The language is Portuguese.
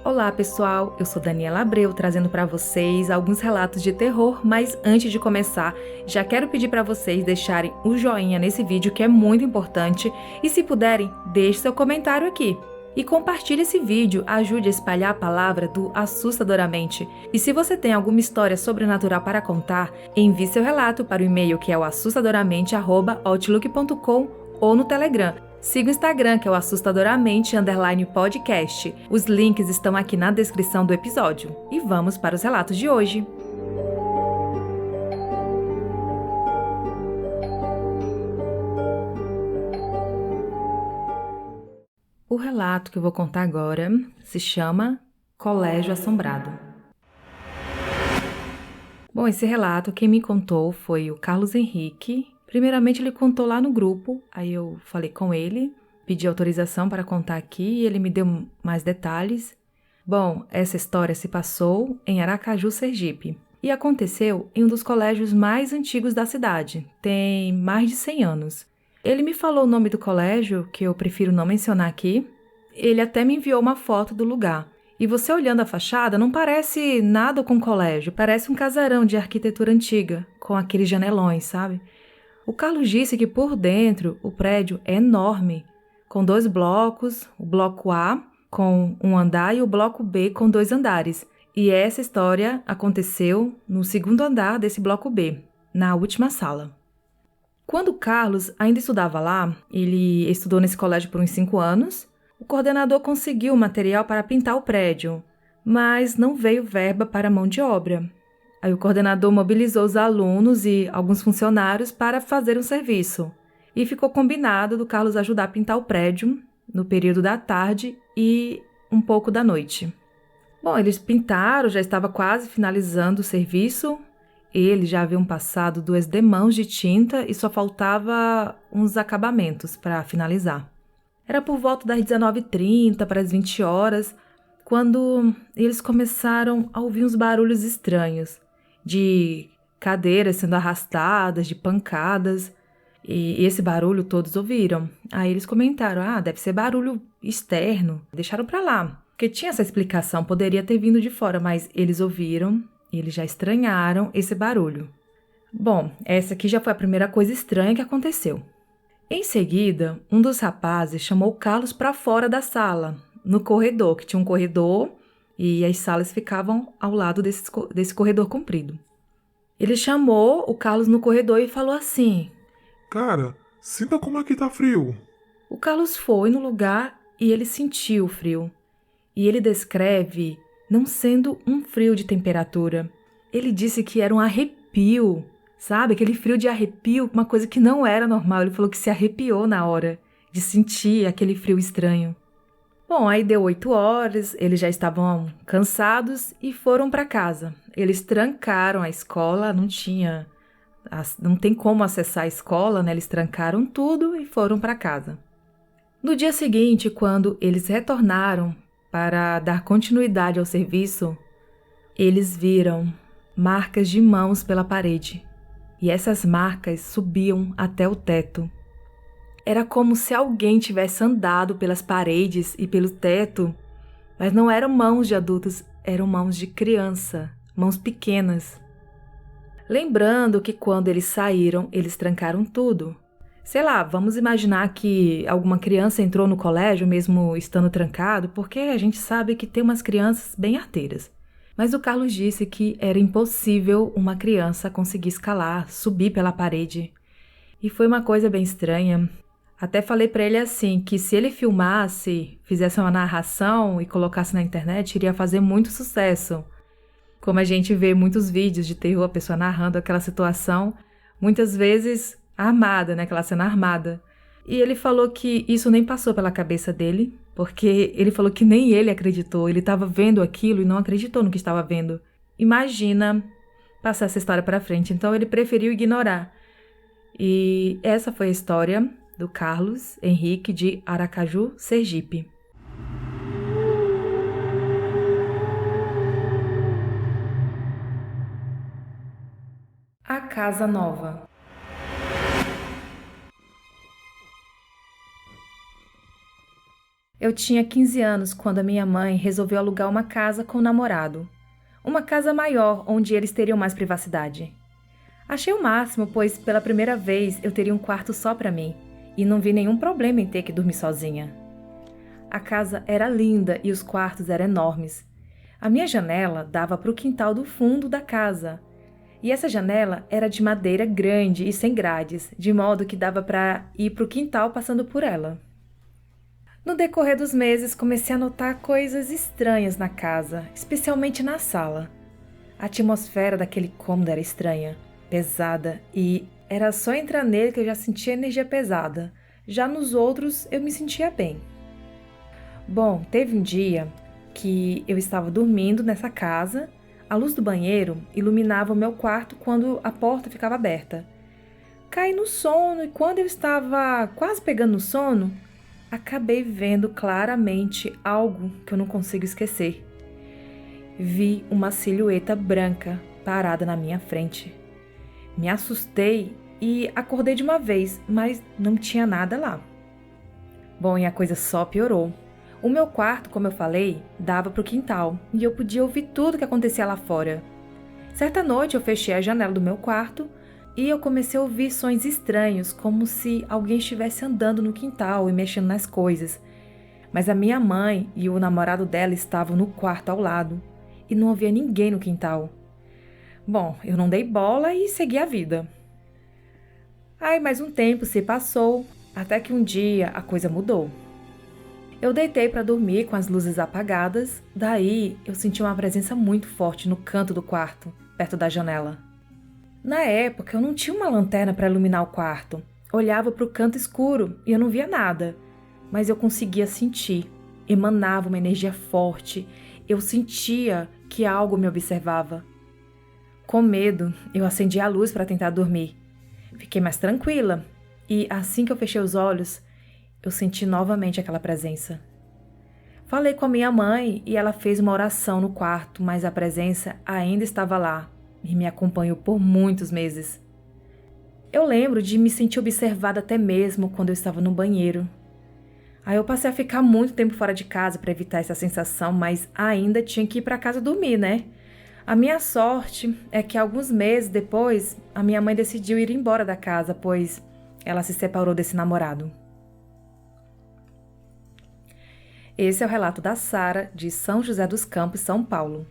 Olá pessoal, eu sou Daniela Abreu trazendo para vocês alguns relatos de terror, mas antes de começar, já quero pedir para vocês deixarem o joinha nesse vídeo que é muito importante e se puderem, deixe seu comentário aqui. E compartilhe esse vídeo, ajude a espalhar a palavra do Assustadoramente. E se você tem alguma história sobrenatural para contar, envie seu relato para o e-mail que é o assustadoramente@outlook.com ou no Telegram. Siga o Instagram, que é o assustadoramente_podcast. Os links estão aqui na descrição do episódio. E vamos para os relatos de hoje. O relato que eu vou contar agora se chama Colégio Assombrado. Bom, esse relato quem me contou foi o Carlos Henrique. Primeiramente ele contou lá no grupo, aí eu falei com ele, pedi autorização para contar aqui e ele me deu mais detalhes. Bom, essa história se passou em Aracaju, Sergipe, e aconteceu em um dos colégios mais antigos da cidade, tem mais de 100 anos. Ele me falou o nome do colégio, que eu prefiro não mencionar aqui. Ele até me enviou uma foto do lugar. E você olhando a fachada, não parece nada com colégio, parece um casarão de arquitetura antiga, com aqueles janelões, sabe? O Carlos disse que por dentro o prédio é enorme, com 2 blocos, o bloco A com 1 andar e o bloco B com 2 andares. E essa história aconteceu no 2º andar desse bloco B, na última sala. Quando o Carlos ainda estudava lá, ele estudou nesse colégio por uns 5 anos, o coordenador conseguiu material para pintar o prédio, mas não veio verba para mão de obra. Aí o coordenador mobilizou os alunos e alguns funcionários para fazer um serviço. E ficou combinado do Carlos ajudar a pintar o prédio no período da tarde e um pouco da noite. Bom, eles pintaram, já estava quase finalizando o serviço. Eles já haviam passado 2 demãos de tinta e só faltava uns acabamentos para finalizar. Era por volta das 19h30 para as 20 horas, quando eles começaram a ouvir uns barulhos estranhos, de cadeiras sendo arrastadas, de pancadas, e esse barulho todos ouviram. Aí eles comentaram, deve ser barulho externo, deixaram para lá, porque tinha essa explicação, poderia ter vindo de fora, mas eles ouviram e eles já estranharam esse barulho. Bom, essa aqui já foi a primeira coisa estranha que aconteceu. Em seguida, um dos rapazes chamou o Carlos para fora da sala, no corredor, que tinha um corredor e as salas ficavam ao lado desse corredor comprido. Ele chamou o Carlos no corredor e falou assim: Cara, sinta como aqui tá frio. O Carlos foi no lugar e ele sentiu o frio. E ele descreve não sendo um frio de temperatura. Ele disse que era um arrepio, sabe? Aquele frio de arrepio, uma coisa que não era normal. Ele falou que se arrepiou na hora de sentir aquele frio estranho. Bom, aí deu 8 horas, eles já estavam cansados e foram para casa. Eles trancaram a escola, não tem como acessar a escola, né? Eles trancaram tudo e foram para casa. No dia seguinte, quando eles retornaram para dar continuidade ao serviço, eles viram marcas de mãos pela parede. E essas marcas subiam até o teto. Era como se alguém tivesse andado pelas paredes e pelo teto, mas não eram mãos de adultos, eram mãos de criança, mãos pequenas. Lembrando que quando eles saíram, eles trancaram tudo. Sei lá, vamos imaginar que alguma criança entrou no colégio mesmo estando trancado, porque a gente sabe que tem umas crianças bem arteiras. Mas o Carlos disse que era impossível uma criança conseguir escalar, subir pela parede. E foi uma coisa bem estranha. Até falei para ele assim, que se ele filmasse, fizesse uma narração e colocasse na internet, iria fazer muito sucesso. Como a gente vê muitos vídeos de terror, a pessoa narrando aquela situação, muitas vezes armada, né? Aquela cena armada. E ele falou que isso nem passou pela cabeça dele, porque ele falou que nem ele acreditou. Ele estava vendo aquilo e não acreditou no que estava vendo. Imagina passar essa história para frente. Então ele preferiu ignorar. E essa foi a história do Carlos Henrique de Aracaju, Sergipe. A Casa Nova. Eu tinha 15 anos quando a minha mãe resolveu alugar uma casa com o namorado. Uma casa maior, onde eles teriam mais privacidade. Achei o máximo, pois pela primeira vez eu teria um quarto só para mim, e não vi nenhum problema em ter que dormir sozinha. A casa era linda e os quartos eram enormes. A minha janela dava para o quintal do fundo da casa. E essa janela era de madeira grande e sem grades, de modo que dava para ir para o quintal passando por ela. No decorrer dos meses, comecei a notar coisas estranhas na casa, especialmente na sala. A atmosfera daquele cômodo era estranha, pesada, e era só entrar nele que eu já sentia energia pesada. Já nos outros, eu me sentia bem. Bom, teve um dia que eu estava dormindo nessa casa. A luz do banheiro iluminava o meu quarto quando a porta ficava aberta. Caí no sono e quando eu estava quase pegando no sono, acabei vendo claramente algo que eu não consigo esquecer. Vi uma silhueta branca parada na minha frente. Me assustei e acordei de uma vez, mas não tinha nada lá. Bom, e a coisa só piorou. O meu quarto, como eu falei, dava para o quintal e eu podia ouvir tudo que acontecia lá fora. Certa noite eu fechei a janela do meu quarto e eu comecei a ouvir sons estranhos, como se alguém estivesse andando no quintal e mexendo nas coisas. Mas a minha mãe e o namorado dela estavam no quarto ao lado e não havia ninguém no quintal. Bom, eu não dei bola e segui a vida. Aí mais um tempo se passou, até que um dia a coisa mudou. Eu deitei para dormir com as luzes apagadas, daí eu senti uma presença muito forte no canto do quarto, perto da janela. Na época, eu não tinha uma lanterna para iluminar o quarto. Olhava para o canto escuro e eu não via nada, mas eu conseguia sentir. Emanava uma energia forte. Eu sentia que algo me observava. Com medo, eu acendi a luz para tentar dormir. Fiquei mais tranquila e, assim que eu fechei os olhos, eu senti novamente aquela presença. Falei com a minha mãe e ela fez uma oração no quarto, mas a presença ainda estava lá e me acompanhou por muitos meses. Eu lembro de me sentir observada até mesmo quando eu estava no banheiro. Aí eu passei a ficar muito tempo fora de casa para evitar essa sensação, mas ainda tinha que ir para casa dormir, né? A minha sorte é que alguns meses depois, a minha mãe decidiu ir embora da casa, pois ela se separou desse namorado. Esse é o relato da Sara, de São José dos Campos, São Paulo.